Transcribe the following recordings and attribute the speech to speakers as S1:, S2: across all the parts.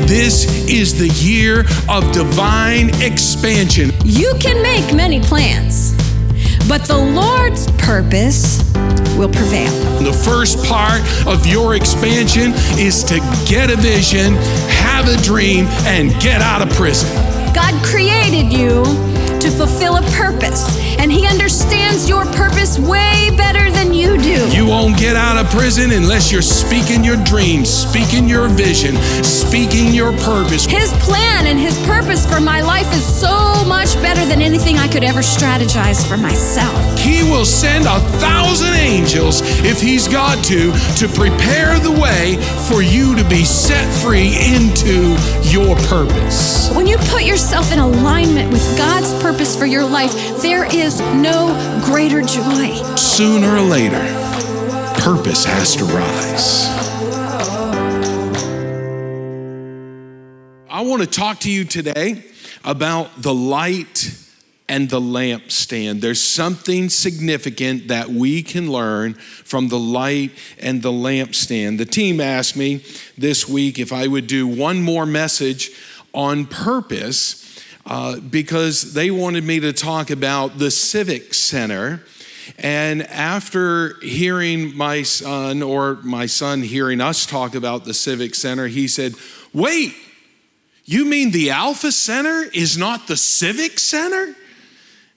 S1: this is the year of divine expansion.
S2: You can make many plans, but the Lord's purpose will prevail.
S1: The first part of your expansion is to get a vision, have a dream, and get out of prison.
S2: God created you to fulfill a purpose, and He understands your purpose way better than you do.
S1: You won't get out of prison unless you're speaking your dreams, speaking your vision, speaking your purpose.
S2: His plan and His purpose for my life is so much better than anything I could ever strategize for myself.
S1: He will send 1,000 angels, if He's got to prepare the way for you to be set free into your purpose.
S2: When you put yourself in alignment with God's purpose for your life, there is no greater joy.
S1: Sooner or later, purpose has to rise. I want to talk to you today about the light and the lampstand. There's something significant that we can learn from the light and the lampstand. The team asked me this week if I would do one more message on purpose because they wanted me to talk about the Civic Center. And after hearing my son hearing us talk about the Civic Center, he said, "Wait, you mean the Alpha Center is not the Civic Center?"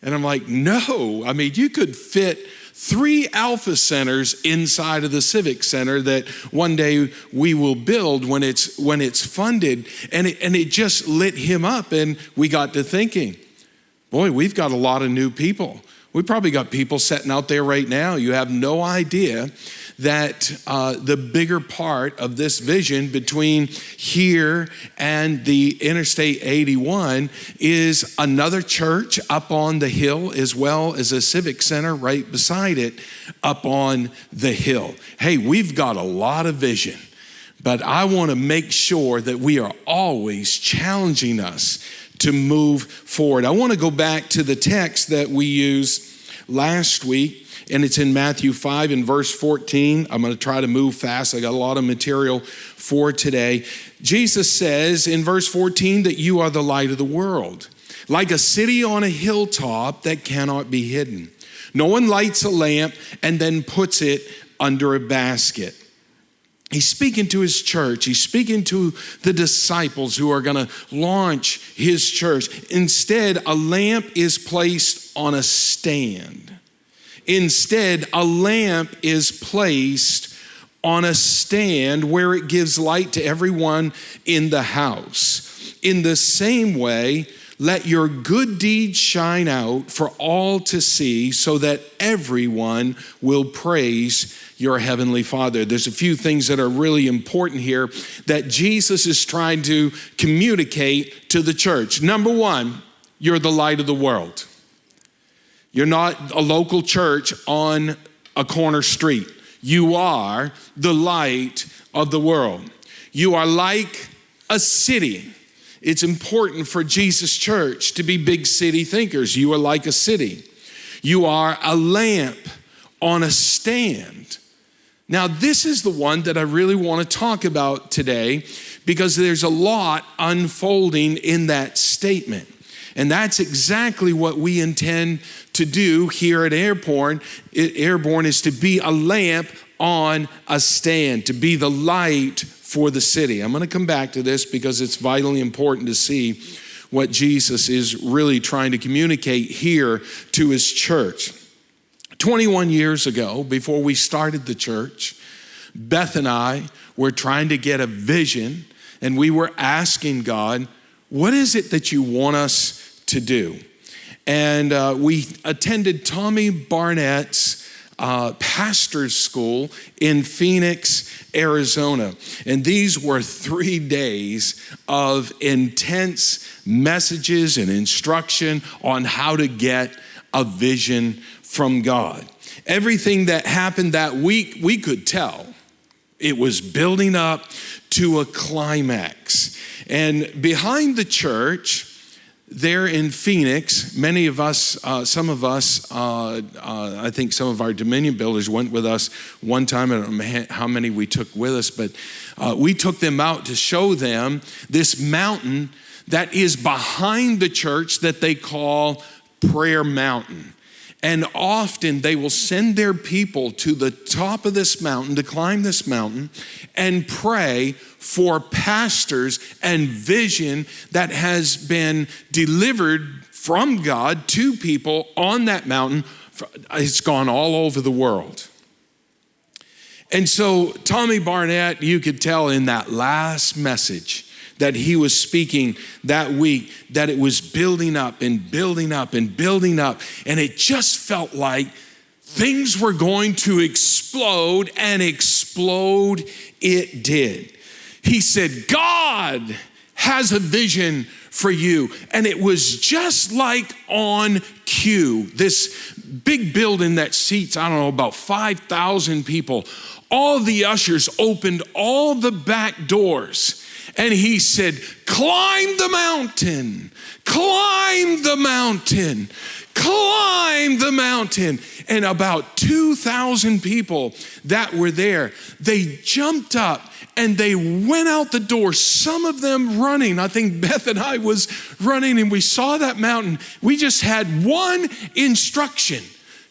S1: And I'm like, no. I mean, you could fit 3 Alpha Centers inside of the Civic Center that one day we will build when it's funded. And it just lit him up, and we got to thinking, boy, we've got a lot of new people. We probably got people sitting out there right now. You have no idea that the bigger part of this vision between here and the Interstate 81 is another church up on the hill, as well as a Civic Center right beside it up on the hill. Hey, we've got a lot of vision, but I want to make sure that we are always challenging us to move forward. I want to go back to the text that we used last week, and it's in Matthew 5 and verse 14. I'm going to try to move fast. I got a lot of material for today. Jesus says in verse 14 that you are the light of the world, like a city on a hilltop that cannot be hidden. No one lights a lamp and then puts it under a basket. He's speaking to his church. He's speaking to the disciples who are going to launch his church. Instead, a lamp is placed on a stand. Instead, a lamp is placed on a stand where it gives light to everyone in the house. In the same way, let your good deeds shine out for all to see so that everyone will praise your heavenly Father. There's a few things that are really important here that Jesus is trying to communicate to the church. Number one, you're the light of the world. You're not a local church on a corner street. You are the light of the world. You are like a city. It's important for Jesus' church to be big city thinkers. You are like a city. You are a lamp on a stand. Now, this is the one that I really want to talk about today because there's a lot unfolding in that statement. And that's exactly what we intend to do here at Airborne. Airborne is to be a lamp on a stand, to be the light for the city. I'm going to come back to this because it's vitally important to see what Jesus is really trying to communicate here to his church. 21 years ago, before we started the church, Beth and I were trying to get a vision, and we were asking God, what is it that you want us to do? And we attended Tommy Barnett's pastor's school in Phoenix, Arizona. And these were 3 days of intense messages and instruction on how to get a vision from God. Everything that happened that week, we could tell it was building up to a climax. And behind the church, there in Phoenix, many of us, some of us, I think some of our Dominion builders went with us one time. I don't know how many we took with us, but we took them out to show them this mountain that is behind the church that they call Prayer Mountain. And often they will send their people to the top of this mountain, to climb this mountain, and pray for pastors and vision that has been delivered from God to people on that mountain. It's gone all over the world. And so Tommy Barnett, you could tell in that last message that he was speaking that week, that it was building up and building up and building up. And it just felt like things were going to explode, and explode it did. He said, God has a vision for you. And it was just like on cue. This big building that seats, I don't know, about 5,000 people. All the ushers opened all the back doors. And he said, climb the mountain, climb the mountain, climb the mountain. And about 2,000 people that were there, they jumped up and they went out the door, some of them running. I think Beth and I was running, and we saw that mountain. We just had one instruction: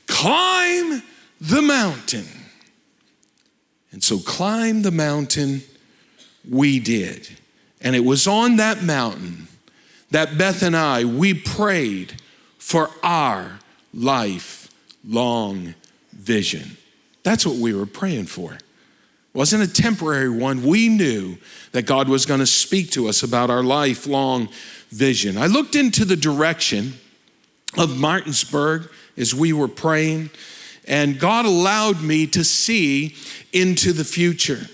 S1: climb the mountain. And so climb the mountain we did. And it was on that mountain that Beth and I, we prayed for our lifelong vision. That's what we were praying for. It wasn't a temporary one. We knew that God was going to speak to us about our lifelong vision. I looked into the direction of Martinsburg as we were praying, and God allowed me to see into the future.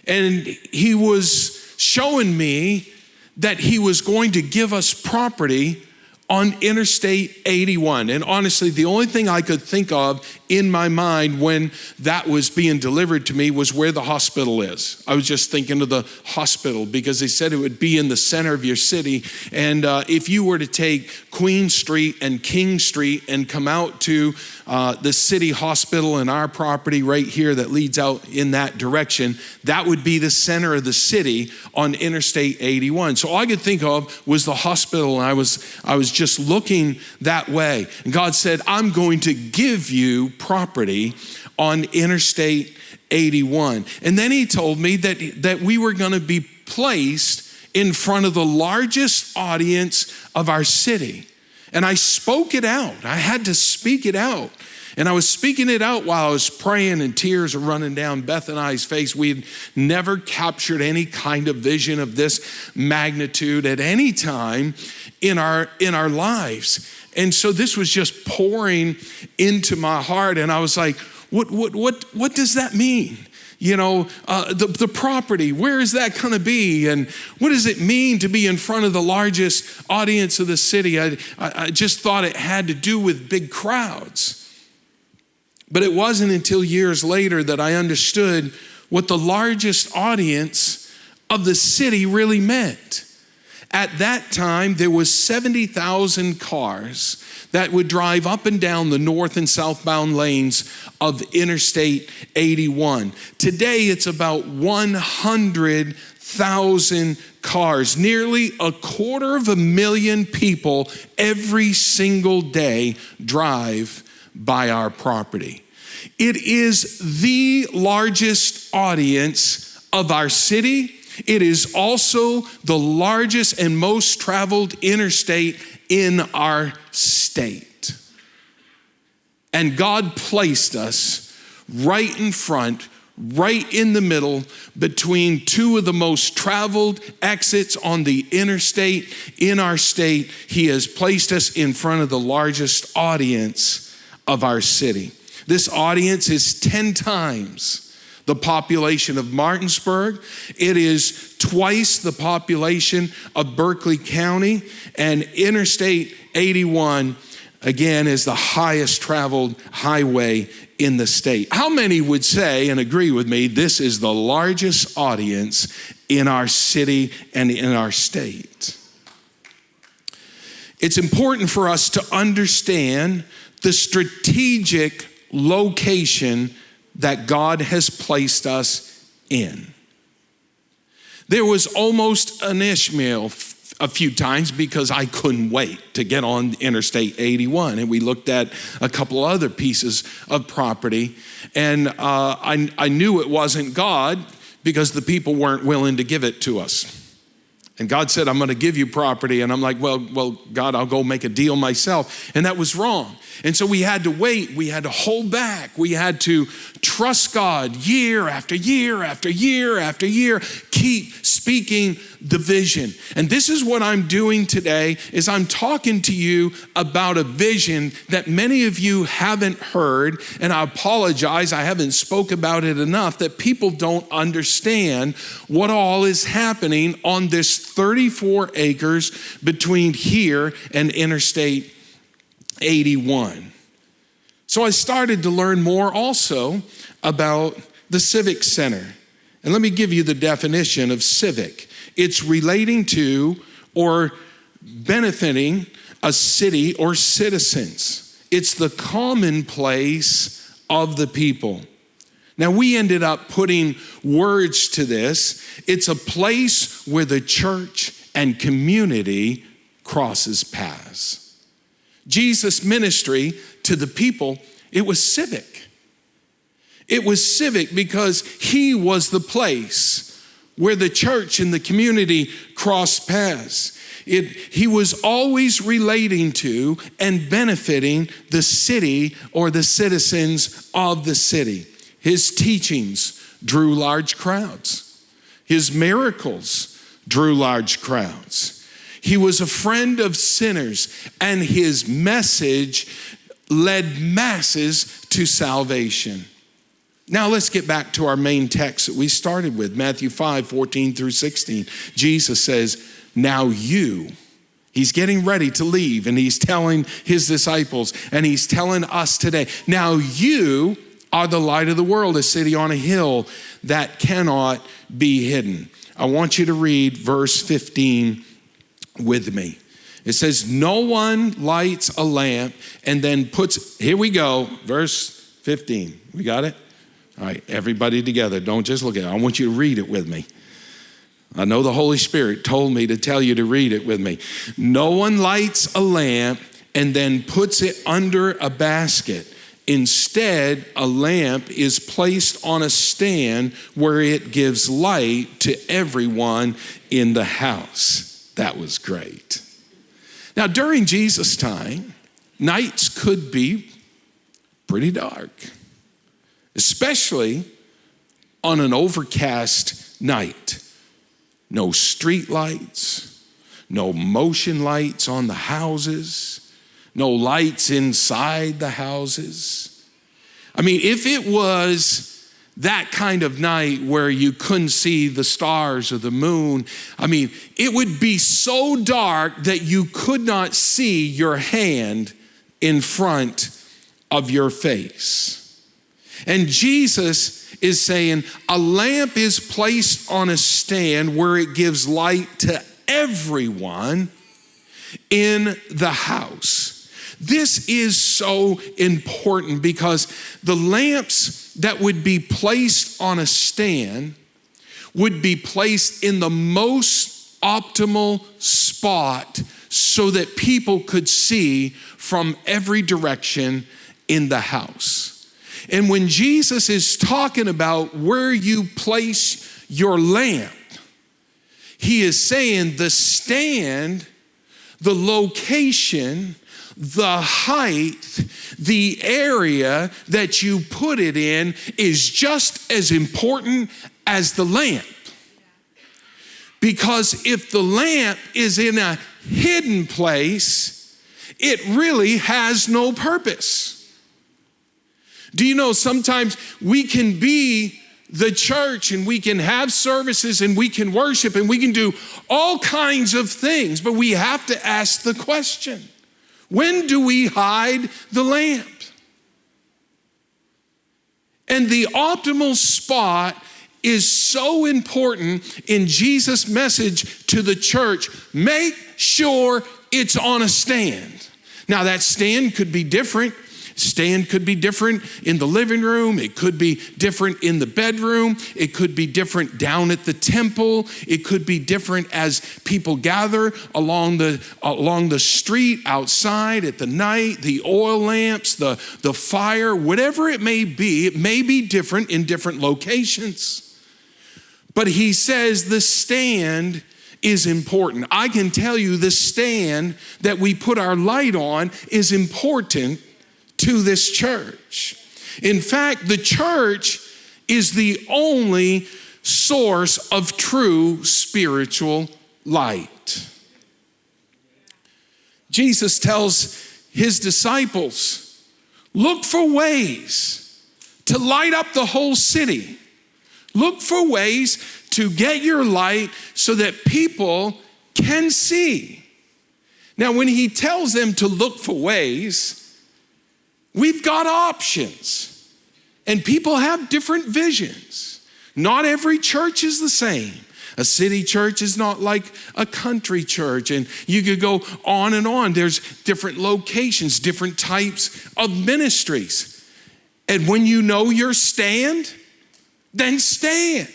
S1: And he was showing me that he was going to give us property on Interstate 81. And honestly, the only thing I could think of in my mind when that was being delivered to me was where the hospital is. I was just thinking of the hospital because they said it would be in the center of your city. And if you were to take Queen Street and King Street and come out to the city hospital and our property right here that leads out in that direction, that would be the center of the city on Interstate 81. So all I could think of was the hospital, and I was just looking that way. And God said, I'm going to give you property on Interstate 81. And then he told me that we were going to be placed in front of the largest audience of our city. And I spoke it out. I had to speak it out. And I was speaking it out while I was praying, and tears are running down Beth and I's face. We had never captured any kind of vision of this magnitude at any time in our lives. And so this was just pouring into my heart. And I was like, what does that mean? You know, the property, where is that going to be? And what does it mean to be in front of the largest audience of the city? I just thought it had to do with big crowds. But it wasn't until years later that I understood what the largest audience of the city really meant. At that time, there was 70,000 cars that would drive up and down the north and southbound lanes of Interstate 81. Today, it's about 100,000 cars, nearly 250,000 people every single day drive by our property. It is the largest audience of our city. It is also the largest and most traveled interstate in our state. And God placed us right in front, right in the middle, between two of the most traveled exits on the interstate in our state. He has placed us in front of the largest audience of our city. This audience is 10 times the population of Martinsburg. It is twice the population of Berkeley County, and Interstate 81, again, is the highest traveled highway in the state. How many would say and agree with me, this is the largest audience in our city and in our state? it's important for us to understand the strategic location that God has placed us in. There was almost an Ishmael a few times because I couldn't wait to get on Interstate 81. And we looked at a couple other pieces of property. And I knew it wasn't God because the people weren't willing to give it to us. And God said, I'm going to give you property. And I'm like, well, God, I'll go make a deal myself. And that was wrong. And so we had to wait. We had to hold back. We had to trust God year after year after year after year. Keep speaking the vision. And this is what I'm doing today is I'm talking to you about a vision that many of you haven't heard. And I apologize, I haven't spoke about it enough, that people don't understand what all is happening on this 34 acres between here and Interstate 81. So I started to learn more also about the Civic Center. And let me give you the definition of civic. It's relating to or benefiting a city or citizens. It's the commonplace of the people. Now, we ended up putting words to this. It's a place where the church and community crosses paths. Jesus' ministry to the people, it was civic. It was civic because he was the place where the church and the community crossed paths. He was always relating to and benefiting the city or the citizens of the city. His teachings drew large crowds. His miracles drew large crowds. He was a friend of sinners, and his message led masses to salvation. Now let's get back to our main text that we started with, Matthew 5:14 through 16. Jesus says, now he's getting ready to leave, and he's telling his disciples, and he's telling us today, now you are the light of the world, a city on a hill that cannot be hidden. I want you to read verse 15 with me. It says, no one lights a lamp and then here we go, verse 15. We got it? All right, everybody together. Don't just look at it. I want you to read it with me. I know the Holy Spirit told me to tell you to read it with me. No one lights a lamp and then puts it under a basket. Instead, a lamp is placed on a stand where it gives light to everyone in the house. That was great. Now, during Jesus' time, nights could be pretty dark, especially on an overcast night. No street lights, no motion lights on the houses, no lights inside the houses. I mean, if it was that kind of night where you couldn't see the stars or the moon, I mean, it would be so dark that you could not see your hand in front of your face. And Jesus is saying a lamp is placed on a stand where it gives light to everyone in the house. This is so important because the lamps that would be placed on a stand would be placed in the most optimal spot so that people could see from every direction in the house. And when Jesus is talking about where you place your lamp, he is saying the stand, the location, the height, the area that you put it in is just as important as the lamp. Because if the lamp is in a hidden place, it really has no purpose. Do you know sometimes we can be the church and we can have services and we can worship and we can do all kinds of things, but we have to ask the question, when do we hide the lamp? And the optimal spot is so important in Jesus' message to the church. Make sure it's on a stand. Now that stand could be different. Stand could be different in the living room. It could be different in the bedroom. It could be different down at the temple. It could be different as people gather along the street outside at the night, the oil lamps, the fire, whatever it may be different in different locations. But he says the stand is important. I can tell you the stand that we put our light on is important to this church. In fact, the church is the only source of true spiritual light. Jesus tells his disciples, look for ways to light up the whole city. Look for ways to get your light so that people can see. Now, when he tells them to look for ways, we've got options, and people have different visions. Not every church is the same. A city church is not like a country church, and you could go on and on. There's different locations, different types of ministries. And when you know your stand, then stand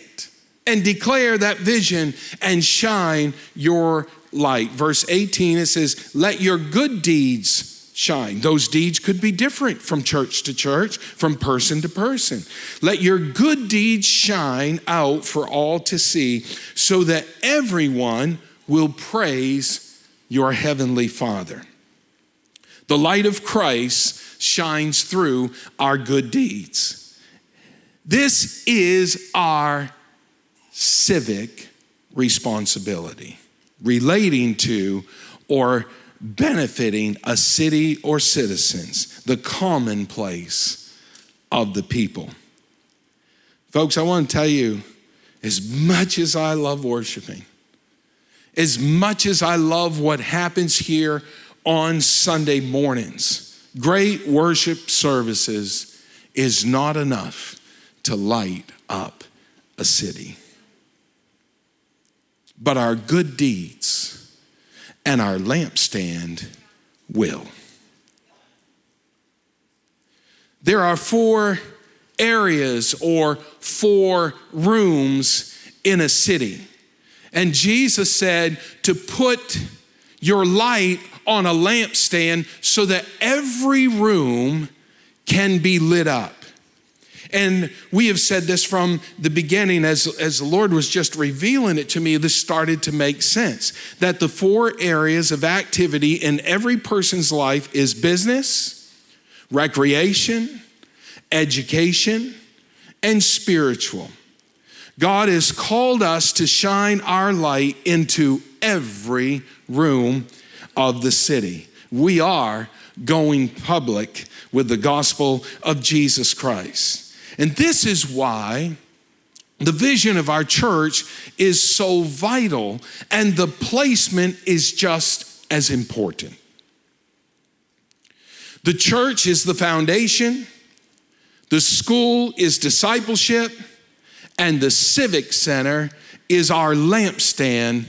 S1: and declare that vision and shine your light. Verse 18, it says, let your good deeds shine. Those deeds could be different from church to church, from person to person. Let your good deeds shine out for all to see, so that everyone will praise your heavenly Father. The light of Christ shines through our good deeds. This is our civic responsibility relating to or benefiting a city or citizens, the commonplace of the people. Folks, I want to tell you, as much as I love worshiping, as much as I love what happens here on Sunday mornings, great worship services is not enough to light up a city. But our good deeds and our lampstand will. There are 4 areas or 4 rooms in a city. And Jesus said to put your light on a lampstand so that every room can be lit up. And we have said this from the beginning as the Lord was just revealing it to me, this started to make sense. That the 4 areas of activity in every person's life is business, recreation, education, and spiritual. God has called us to shine our light into every room of the city. We are going public with the gospel of Jesus Christ. And this is why the vision of our church is so vital, and the placement is just as important. The church is the foundation, the school is discipleship, and the Civic Center is our lampstand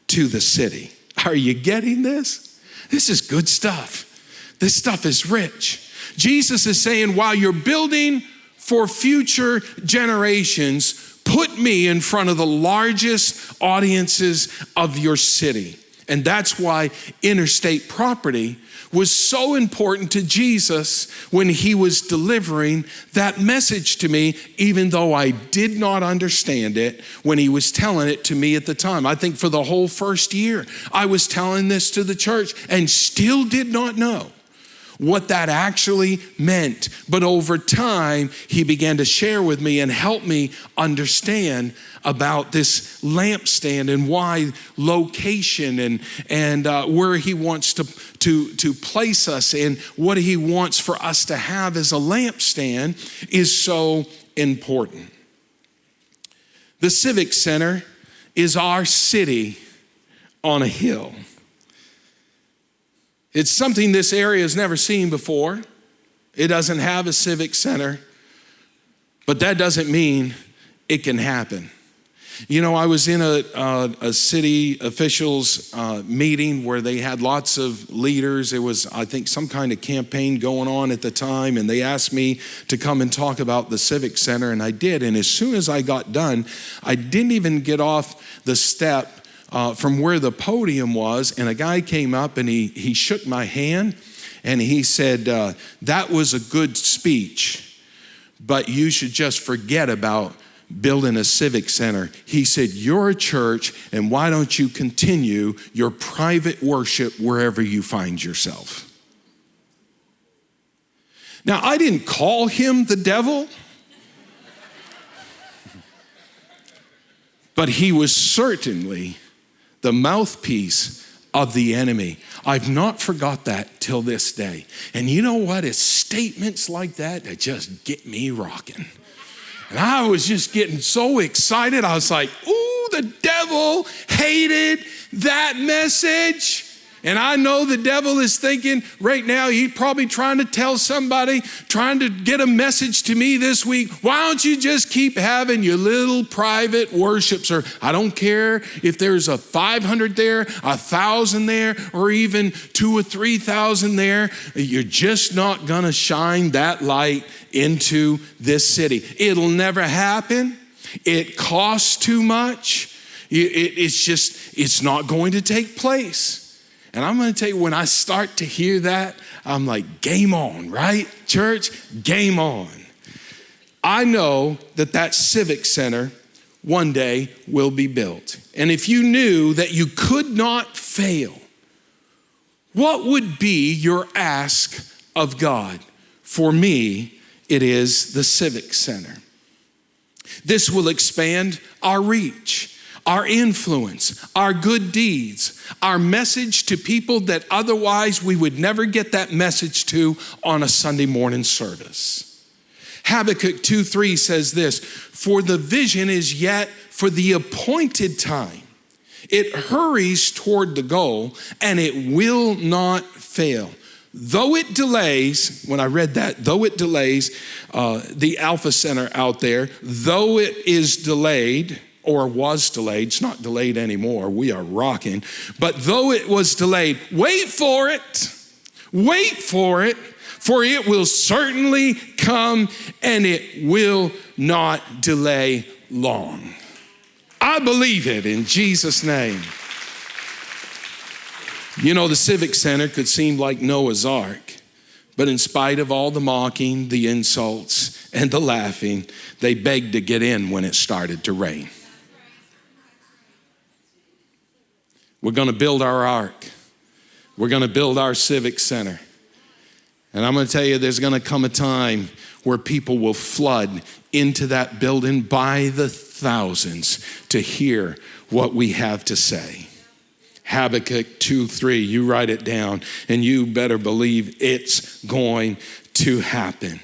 S1: to the city. Are you getting this? This is good stuff. This stuff is rich. Jesus is saying, while you're building for future generations, put me in front of the largest audiences of your city. And that's why interstate property was so important to Jesus when he was delivering that message to me, even though I did not understand it when he was telling it to me at the time. I think for the whole first year, I was telling this to the church and still did not know what that actually meant. But over time, he began to share with me and help me understand about this lampstand and why location and where he wants to place us and what he wants for us to have as a lampstand is so important. The Civic Center is our city on a hill. It's something this area has never seen before. It doesn't have a civic center, but that doesn't mean it can happen. You know, I was in a city officials meeting where they had lots of leaders. There was, I think, some kind of campaign going on at the time, and they asked me to come and talk about the Civic Center, and I did. And as soon as I got done, I didn't even get off the step from where the podium was, and a guy came up and he shook my hand, and he said, that was a good speech, but you should just forget about building a civic center. He said, you're a church, and why don't you continue your private worship wherever you find yourself? Now, I didn't call him the devil, but he was certainly the mouthpiece of the enemy. I've not forgot that till this day. And you know what? It's statements like that just get me rocking. And I was just getting so excited. I was like, ooh, the devil hated that message. And I know the devil is thinking right now, he's probably trying to tell somebody, trying to get a message to me this week. Why don't you just keep having your little private worship, sir? I don't care if there's a 500 there, 1,000 there, or even 2,000 or 3,000 there. You're just not going to shine that light into this city. It'll never happen. It costs too much. It's not going to take place. And I'm going to tell you, when I start to hear that, I'm like, game on, right? Church, game on. I know that Civic Center one day will be built. And if you knew that you could not fail, what would be your ask of God? For me, it is the Civic Center. This will expand our reach, our influence, our good deeds, our message to people that otherwise we would never get that message to on a Sunday morning service. Habakkuk 2:3 says this, for the vision is yet for the appointed time. It hurries toward the goal and it will not fail. Though it delays, when I read that, though it delays the Alpha Center out there, though it is delayed, or was delayed, it's not delayed anymore, we are rocking, but though it was delayed, wait for it, for it will certainly come and it will not delay long. I believe it in Jesus' name. You know, the Civic Center could seem like Noah's Ark, but in spite of all the mocking, the insults, and the laughing, they begged to get in when it started to rain. We're going to build our ark. We're going to build our Civic Center. And I'm going to tell you, there's going to come a time where people will flood into that building by the thousands to hear what we have to say. Habakkuk 2:3, you write it down, and you better believe it's going to happen.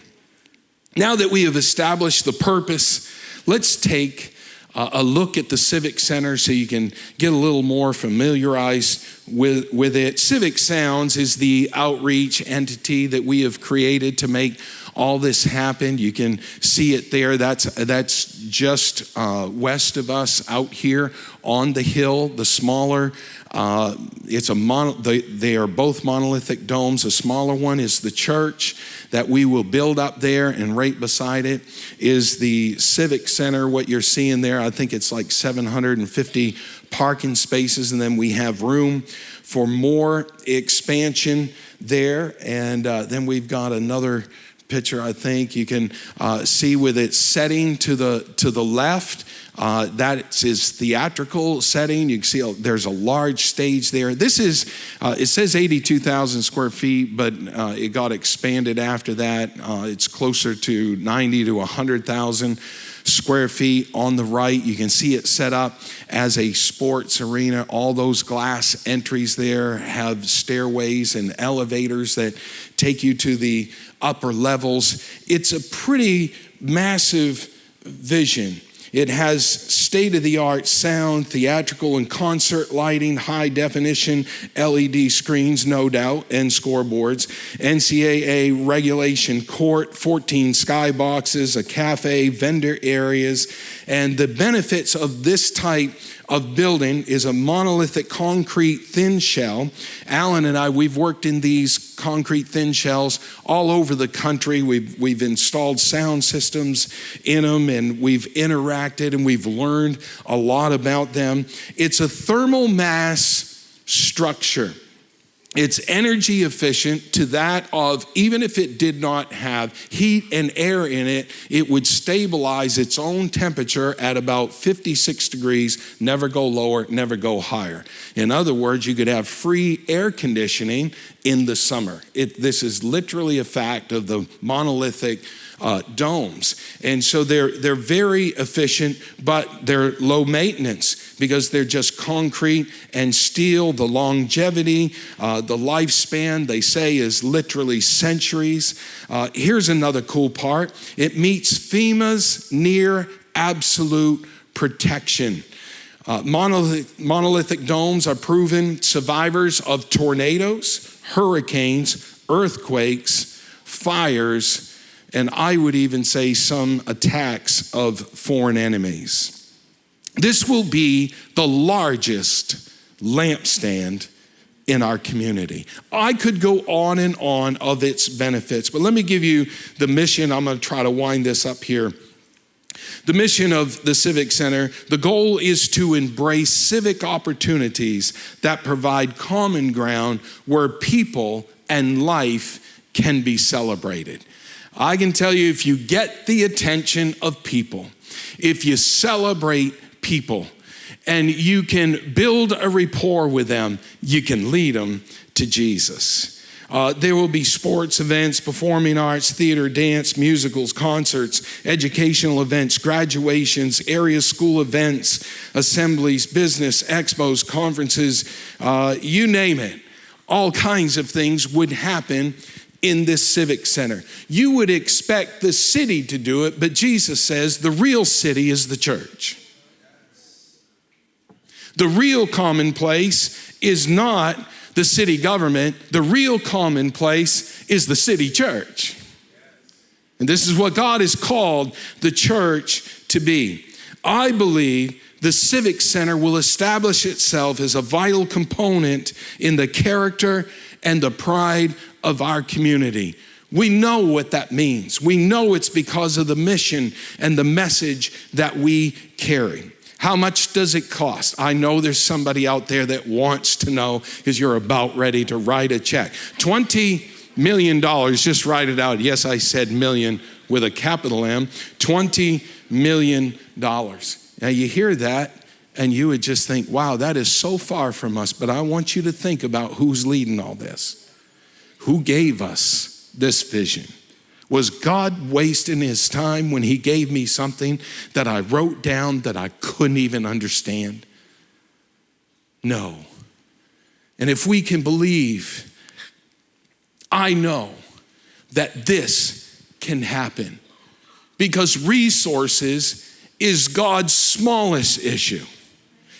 S1: Now that we have established the purpose, let's take a look at the Civic Center so you can get a little more familiarized with it. Civic Sounds is the outreach entity that we have created to make all this happen. You can see it there. That's just west of us out here on the hill. The smaller, they are both monolithic domes. The smaller one is the church that we will build up there, and right beside it is the Civic Center. What you're seeing there, I think it's like 750 parking spaces, and then we have room for more expansion there. And then we've got another picture, I think you can see with it setting to the left. That is theatrical setting. You can see there's a large stage there. This is, it says 82,000 square feet, but it got expanded after that. It's closer to 90 to 100,000 square feet. On the right, you can see it set up as a sports arena. All those glass entries there have stairways and elevators that take you to the upper levels. It's a pretty massive vision. It has state-of-the-art sound, theatrical and concert lighting, high-definition LED screens, no doubt, and scoreboards, NCAA regulation court, 14 skyboxes, a cafe, vendor areas. And the benefits of this type of building is a monolithic concrete thin shell. Alan and I, we've worked in these concrete thin shells all over the country. We've installed sound systems in them, and we've interacted, and we've learned a lot about them. It's a thermal mass structure. It's energy efficient to that of, even if it did not have heat and air in it, it would stabilize its own temperature at about 56 degrees, never go lower, never go higher. In other words, you could have free air conditioning in the summer. This is literally a fact of the monolithic domes. And so they're very efficient, but they're low maintenance because they're just concrete and steel. The longevity, the lifespan, they say, is literally centuries. Here's another cool part. It meets FEMA's near absolute protection. Monolithic domes are proven survivors of tornadoes, hurricanes, earthquakes, fires, and I would even say some attacks of foreign enemies. This will be the largest lampstand in our community. I could go on and on of its benefits, but let me give you the mission. I'm going to try to wind this up here. The mission of the Civic Center, the goal is to embrace civic opportunities that provide common ground where people and life can be celebrated. I can tell you, if you get the attention of people, if you celebrate people, and you can build a rapport with them, you can lead them to Jesus. There will be sports events, performing arts, theater, dance, musicals, concerts, educational events, graduations, area school events, assemblies, business, expos, conferences, you name it. All kinds of things would happen in this Civic Center. You would expect the city to do it, but Jesus says the real city is the church. The real commonplace is not the city government. The real commonplace is the city church. And this is what God has called the church to be. I believe the Civic Center will establish itself as a vital component in the character and the pride of our community. We know what that means. We know it's because of the mission and the message that we carry. How much does it cost? I know there's somebody out there that wants to know because you're about ready to write a check. $20 million, just write it out. Yes, I said million with a capital M. $20 million. Now you hear that and you would just think, wow, that is so far from us. But I want you to think about who's leading all this. Who gave us this vision? Was God wasting his time when he gave me something that I wrote down that I couldn't even understand? No. And if we can believe, I know that this can happen because resources is God's smallest issue.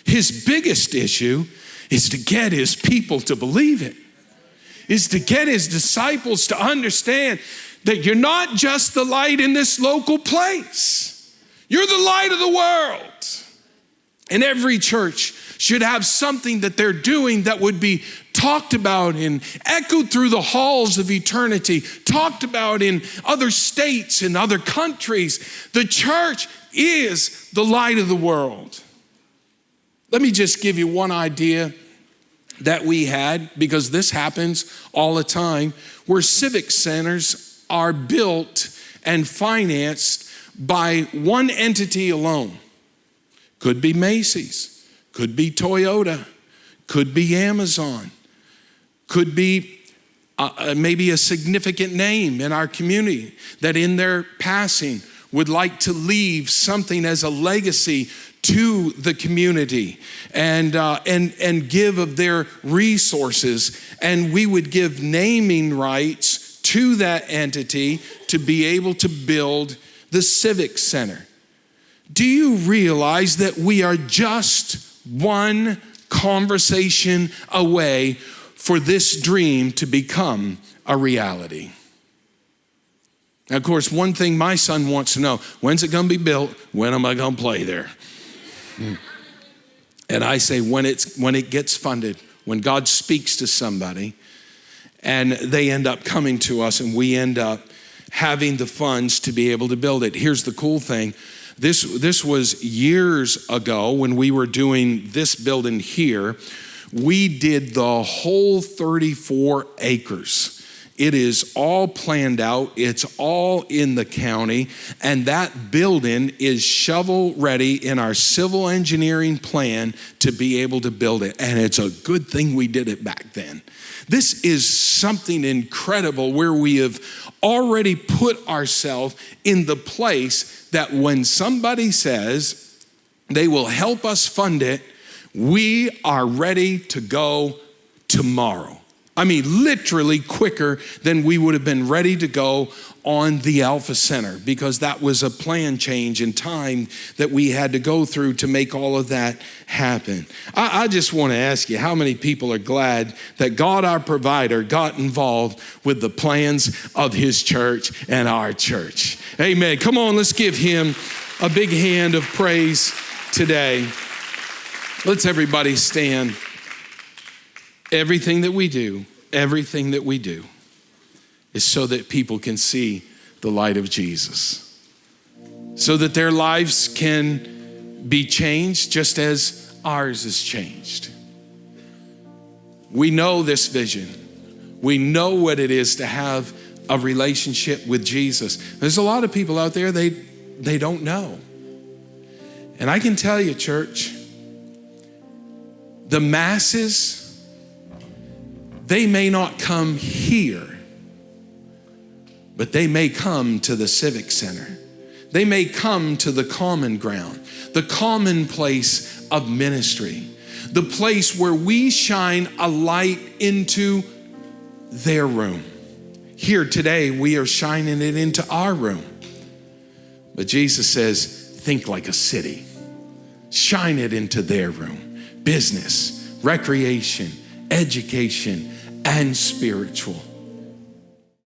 S1: His biggest issue is to get his people to believe it, is to get his disciples to understand that you're not just the light in this local place. You're the light of the world. And every church should have something that they're doing that would be talked about and echoed through the halls of eternity, talked about in other states and other countries. The church is the light of the world. Let me just give you one idea that we had, because this happens all the time, where civic centers are built and financed by one entity alone. Could be Macy's, could be Toyota, could be Amazon, could be maybe a significant name in our community that in their passing would like to leave something as a legacy to the community and give of their resources. And we would give naming rights to that entity to be able to build the Civic Center. Do you realize that we are just one conversation away for this dream to become a reality? Now, of course, one thing my son wants to know, when's it going to be built? When am I going to play there? And I say, when it gets funded, when God speaks to somebody and they end up coming to us and we end up having the funds to be able to build it. Here's the cool thing. This was years ago when we were doing this building here. We did the whole 34 acres. It is all planned out. It's all in the county. And that building is shovel ready in our civil engineering plan to be able to build it. And it's a good thing we did it back then. This is something incredible where we have already put ourselves in the place that when somebody says they will help us fund it, we are ready to go tomorrow. I mean, literally quicker than we would have been ready to go on the Alpha Center, because that was a plan change in time that we had to go through to make all of that happen. I just want to ask you, how many people are glad that God, our provider, got involved with the plans of his church and our church? Amen. Come on, let's give him a big hand of praise today. Let's everybody stand. Everything that we do is so that people can see the light of Jesus, so that their lives can be changed just as ours is changed. We know this vision. We know what it is to have a relationship with Jesus. There's a lot of people out there, they don't know. And I can tell you, church, the masses, they may not come here, but they may come to the Civic Center. They may come to the common ground, the common place of ministry, the place where we shine a light into their room. Here today, we are shining it into our room. But Jesus says, think like a city. Shine it into their room. Business, recreation, education, and spiritual.